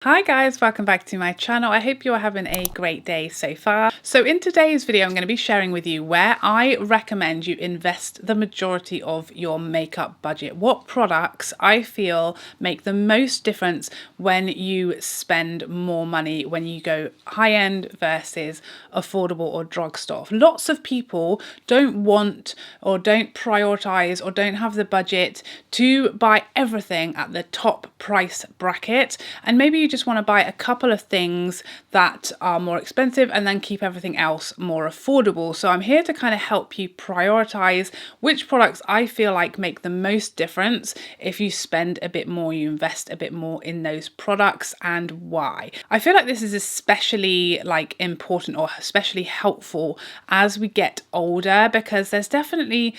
Hi guys, welcome back to my channel. I hope you're having a great day so far. So in today's video, I'm going to be sharing with you where I recommend you invest the majority of your makeup budget. What products I feel make the most difference when you spend more money, when you go high-end versus affordable or drugstore. Lots of people don't want or don't prioritize or don't have the budget to buy everything at the top price bracket, and maybe you just want to buy a couple of things that are more expensive and then keep everything else more affordable. So I'm here to kind of help you prioritize which products I feel like make the most difference if you spend a bit more, you invest a bit more in those products, and why. I feel like this is especially important or especially helpful as we get older, because there's definitely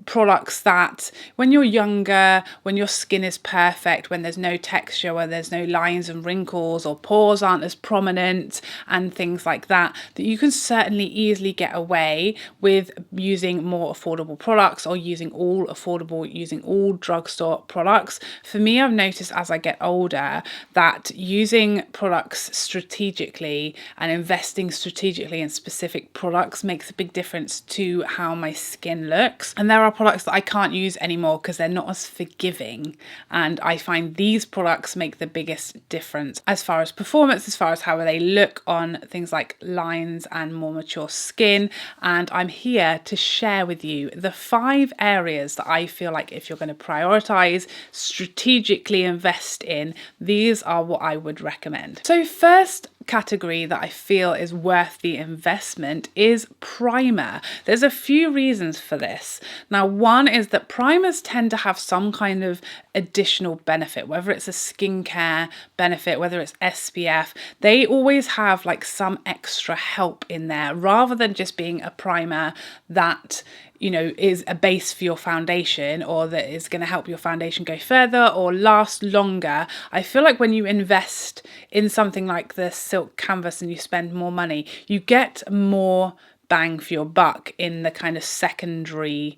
products that when you're younger, when your skin is perfect, when there's no texture, when there's no lines and wrinkles or pores aren't as prominent and things like that, that you can certainly easily get away with using more affordable products or using all drugstore products. For me, I've noticed as I get older that using products strategically and investing strategically in specific products makes a big difference to how my skin looks. And there are products that I can't use anymore because they're not as forgiving, and I find these products make the biggest difference as far as performance, as far as how they look on things like lines and more mature skin. And I'm here to share with you the 5 areas that I feel like if you're going to prioritize, strategically invest in, these are what I would recommend. So first category that I feel is worth the investment is primer. There's a few reasons for this. Now, one is that primers tend to have some kind of additional benefit, whether it's a skincare benefit, whether it's SPF, they always have like some extra help in there rather than just being a primer that, you know, is a base for your foundation or that is going to help your foundation go further or last longer. I feel like when you invest in something like the silk canvas and you spend more money, you get more bang for your buck in the kind of secondary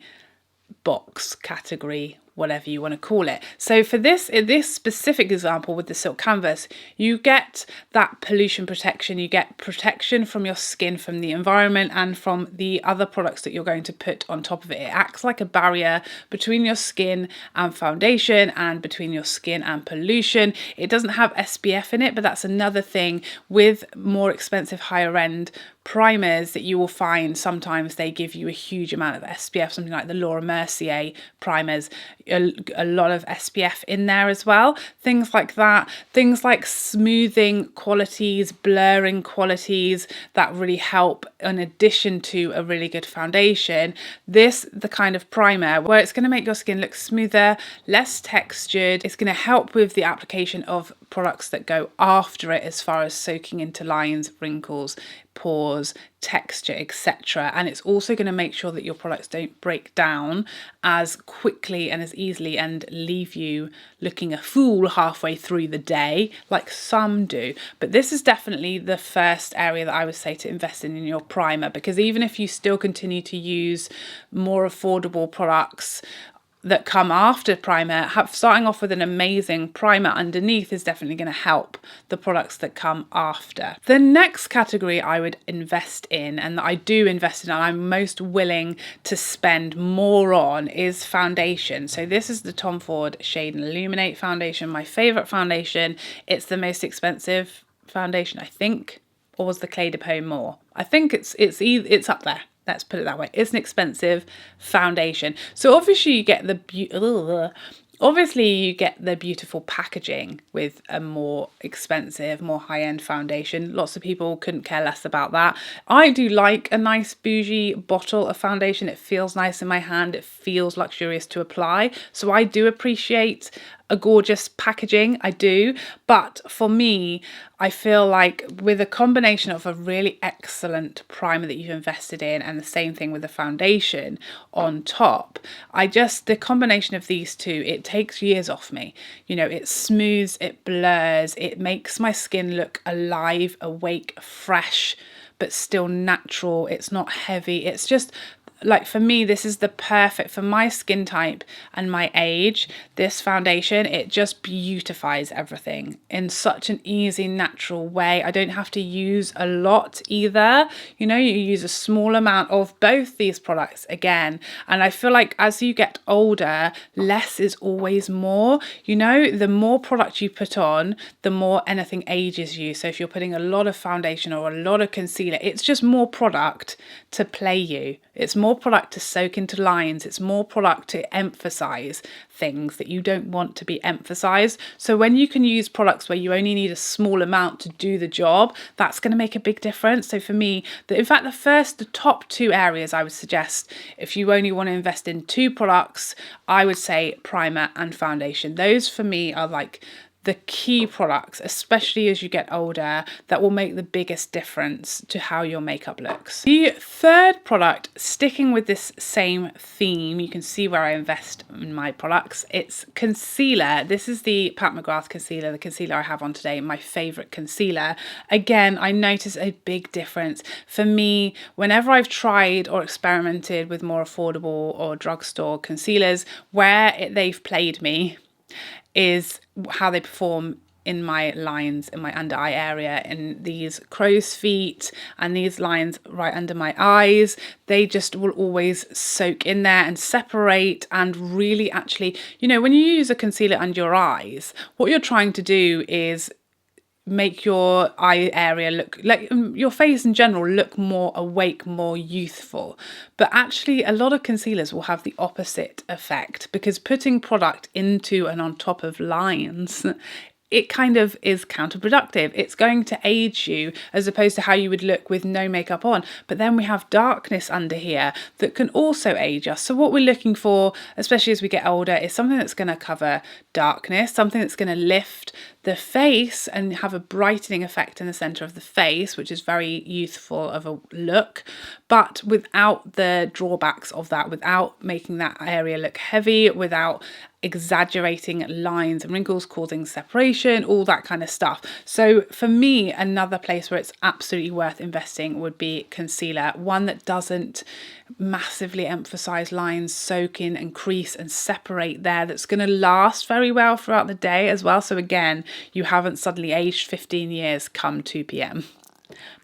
box category, whatever you want to call it. So for this, in this specific example with the silk canvas, you get that pollution protection, you get protection from your skin, from the environment, and from the other products that you're going to put on top of it. It acts like a barrier between your skin and foundation and between your skin and pollution. It doesn't have SPF in it, but that's another thing with more expensive, higher end primers that you will find sometimes they give you a huge amount of SPF, something like the Mercier primers, a lot of SPF in there as well. Things like that, things like smoothing qualities, blurring qualities that really help in addition to a really good foundation. This, the kind of primer where it's going to make your skin look smoother, less textured. It's going to help with the application of products that go after it as far as soaking into lines, wrinkles, pores, texture, etc. And it's also going to make sure that your products don't break down as quickly and as easily and leave you looking a fool halfway through the day like some do. But this is definitely the first area that I would say to invest in your primer, because even if you still continue to use more affordable products that come after primer, starting off with an amazing primer underneath is definitely going to help the products that come after. The next category I would invest in, and that I do invest in and I'm most willing to spend more on, is foundation. So this is the Tom Ford Shade and Illuminate foundation, my favorite foundation. It's the most expensive foundation, I think, or was the Clé de Peau more? I think it's up there. Let's put it that way. It's an expensive foundation. So obviously you get the beautiful packaging with a more expensive, more high-end foundation. Lots of people couldn't care less about that. I do like a nice bougie bottle of foundation. It feels nice in my hand. It feels luxurious to apply. So I do appreciate a gorgeous packaging, I do. But for me, I feel like with a combination of a really excellent primer that you've invested in and the same thing with the foundation on top, the combination of these two, it takes years off me. You know, it smooths, it blurs, it makes my skin look alive, awake, fresh, but still natural. It's not heavy. It's just like for me, this is the perfect for my skin type and my age. This foundation, it just beautifies everything in such an easy, natural way. I don't have to use a lot either. You know, you use a small amount of both these products again. And I feel like as you get older, less is always more. You know, the more product you put on, the more anything ages you. So if you're putting a lot of foundation or a lot of concealer, it's just more product to play you. It's more product to soak into lines. It's more product to emphasize things that you don't want to be emphasized. So when you can use products where you only need a small amount to do the job, that's going to make a big difference. So for me, in fact, the top two areas I would suggest, if you only want to invest in two products, I would say primer and foundation. Those for me are like the key products, especially as you get older, that will make the biggest difference to how your makeup looks. The third product, sticking with this same theme, you can see where I invest in my products. It's concealer. This is the Pat McGrath concealer, the concealer I have on today, my favorite concealer. Again, I notice a big difference. For me, whenever I've tried or experimented with more affordable or drugstore concealers, where they've played me is how they perform in my lines, in my under eye area, in these crow's feet and these lines right under my eyes. They just will always soak in there and separate, and really actually, you know, when you use a concealer under your eyes, what you're trying to do is make your eye area look like your face in general look more awake, more youthful. But actually a lot of concealers will have the opposite effect, because putting product into and on top of lines, it kind of is counterproductive. It's going to age you as opposed to how you would look with no makeup on. But then we have darkness under here that can also age us. So what we're looking for, especially as we get older, is something that's going to cover darkness, something that's going to lift the face and have a brightening effect in the center of the face, which is very youthful of a look, but without the drawbacks of that, without making that area look heavy, without exaggerating lines and wrinkles, causing separation, all that kind of stuff. So for me, another place where it's absolutely worth investing would be concealer, one that doesn't massively emphasize lines, soak in and crease and separate there, that's going to last very well throughout the day as well. So again, you haven't suddenly aged 15 years come 2 p.m.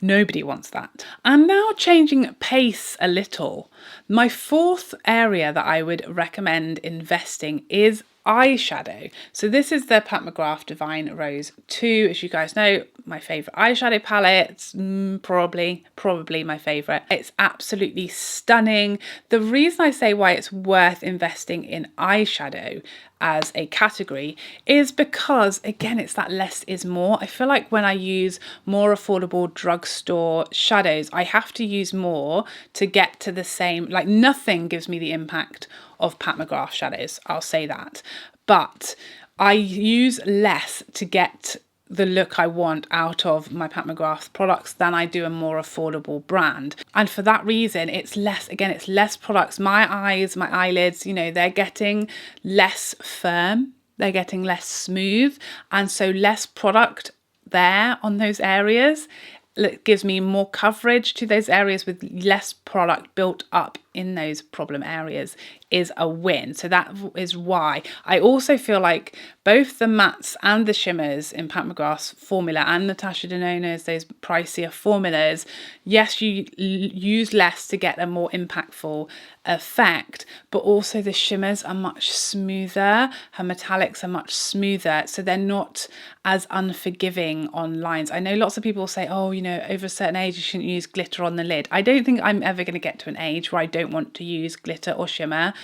Nobody wants that. And now changing pace a little, my fourth area that I would recommend investing is eyeshadow. So this is the Pat McGrath Divine Rose 2. As you guys know, my favourite eyeshadow palette. It's probably my favourite. It's absolutely stunning. The reason I say why it's worth investing in eyeshadow as a category is because, again, it's that less is more. I feel like when I use more affordable drugstore shadows, I have to use more to get to the same, like nothing gives me the impact of Pat McGrath shadows, I'll say that. But I use less to get the look I want out of my Pat McGrath products than I do a more affordable brand. And for that reason, it's less, again, it's less products. My eyes, my eyelids, you know, they're getting less firm, they're getting less smooth. And so less product there on those areas. It gives me more coverage to those areas with less product built up in those problem areas is a win. So that is why I also feel like both the mattes and the shimmers in Pat McGrath's formula and Natasha Denona's, those pricier formulas, yes, you use less to get a more impactful effect, but also the shimmers are much smoother, her metallics are much smoother, so they're not as unforgiving on lines. I know lots of people say, oh, you know, over a certain age you shouldn't use glitter on the lid. I don't think I'm ever going to get to an age where I don't want to use glitter or shimmer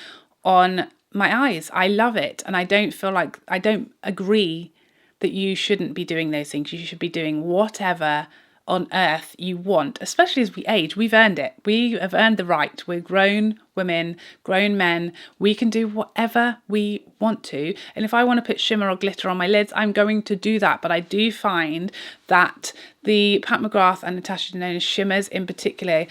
on my eyes. I love it, and I don't feel like, I don't agree that you shouldn't be doing those things. You should be doing whatever on earth you want, especially as we age. We've earned it. We have earned the right. We're grown women, grown men. We can do whatever we want to. And if I want to put shimmer or glitter on my lids, I'm going to do that. But I do find that the Pat McGrath and Natasha Denona shimmers in particular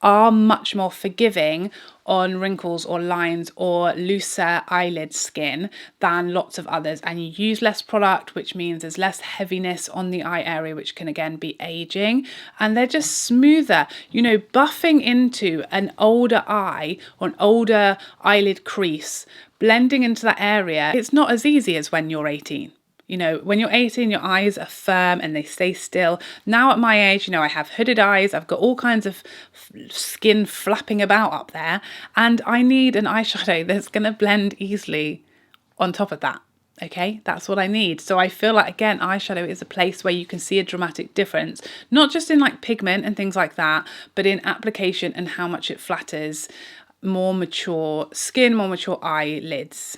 are much more forgiving on wrinkles or lines or looser eyelid skin than lots of others, and you use less product, which means there's less heaviness on the eye area, which can again be aging, and they're just smoother. You know, buffing into an older eye or an older eyelid crease, blending into that area, it's not as easy as when you're 18. You know, when you're 18, your eyes are firm and they stay still. Now at my age, you know, I have hooded eyes, I've got all kinds of skin flapping about up there, and I need an eyeshadow that's going to blend easily on top of that. Okay, that's what I need. So I feel like, again, eyeshadow is a place where you can see a dramatic difference, not just in like pigment and things like that, but in application and how much it flatters more mature skin, more mature eyelids.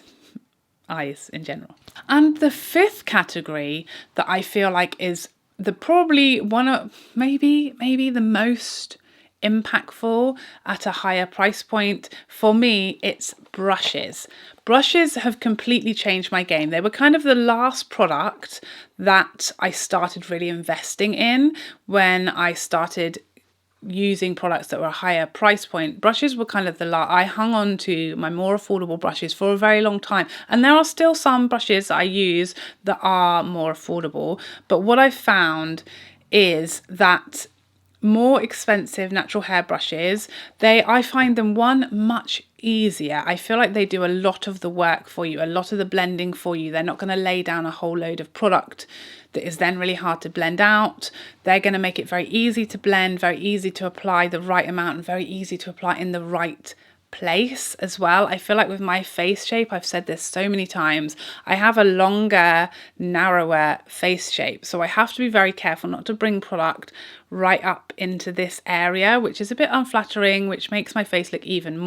Eyes in general. And the fifth category that I feel like is the probably one of maybe the most impactful at a higher price point for me, it's brushes. Brushes have completely changed my game. They were kind of the last product that I started really investing in when I started using products that were a higher price point. Brushes were kind of I hung on to my more affordable brushes for a very long time, and there are still some brushes I use that are more affordable, but what I've found is that more expensive natural hair brushes, I find them much easier. I feel like they do a lot of the work for you, a lot of the blending for you. They're not going to lay down a whole load of product that is then really hard to blend out. They're going to make it very easy to blend, very easy to apply the right amount, and very easy to apply in the right place as well. I feel like with my face shape, I've said this so many times, I have a longer, narrower face shape, so I have to be very careful not to bring product right up into this area, which is a bit unflattering, which makes my face look even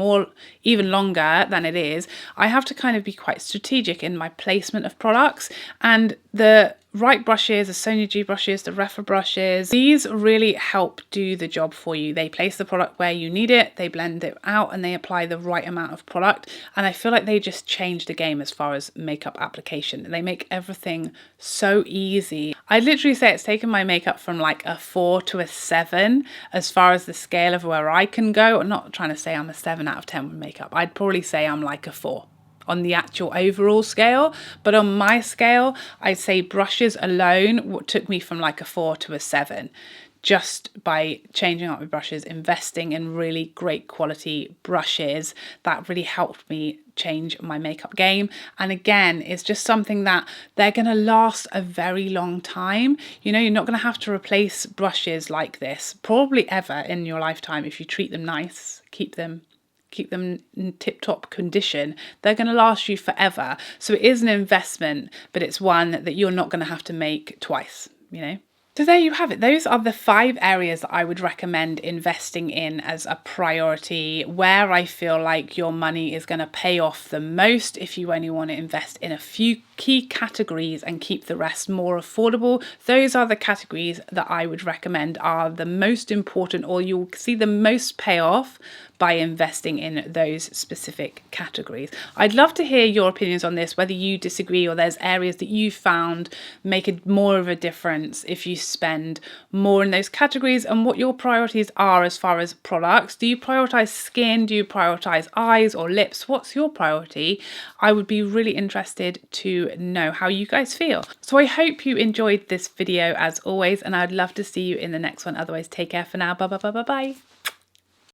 longer than it is. I have to kind of be quite strategic in my placement of products, and the right brushes, the Sonia G brushes, the Rephr brushes, these really help do the job for you. They place the product where you need it, they blend it out, and they apply the right amount of product. And I feel like they just changed the game as far as makeup application. They make everything so easy. I'd literally say it's taken my makeup from like a 4 to a 7 as far as the scale of where I can go. I'm not trying to say I'm a 7 out of 10 with makeup. I'd probably say I'm like a 4 on the actual overall scale, but on my scale, I'd say brushes alone took me from like a 4 to a 7, just by changing up my brushes, investing in really great quality brushes. That really helped me change my makeup game. And again, it's just something that they're going to last a very long time. You know, you're not going to have to replace brushes like this probably ever in your lifetime if you treat them nice, keep them in tip-top condition. They're going to last you forever. So it is an investment, but it's one that you're not going to have to make twice, you know. So there you have it. Those are the 5 areas that I would recommend investing in as a priority, where I feel like your money is going to pay off the most if you only want to invest in a few key categories and keep the rest more affordable. Those are the categories that I would recommend are the most important, or you'll see the most payoff by investing in those specific categories. I'd love to hear your opinions on this, whether you disagree or there's areas that you found make more of a difference if you spend more in those categories, and what your priorities are as far as products. Do you prioritize skin? Do you prioritize eyes or lips? What's your priority? I would be really interested to know how you guys feel. So I hope you enjoyed this video as always, and I'd love to see you in the next one. Otherwise, take care for now. Bye bye bye bye bye.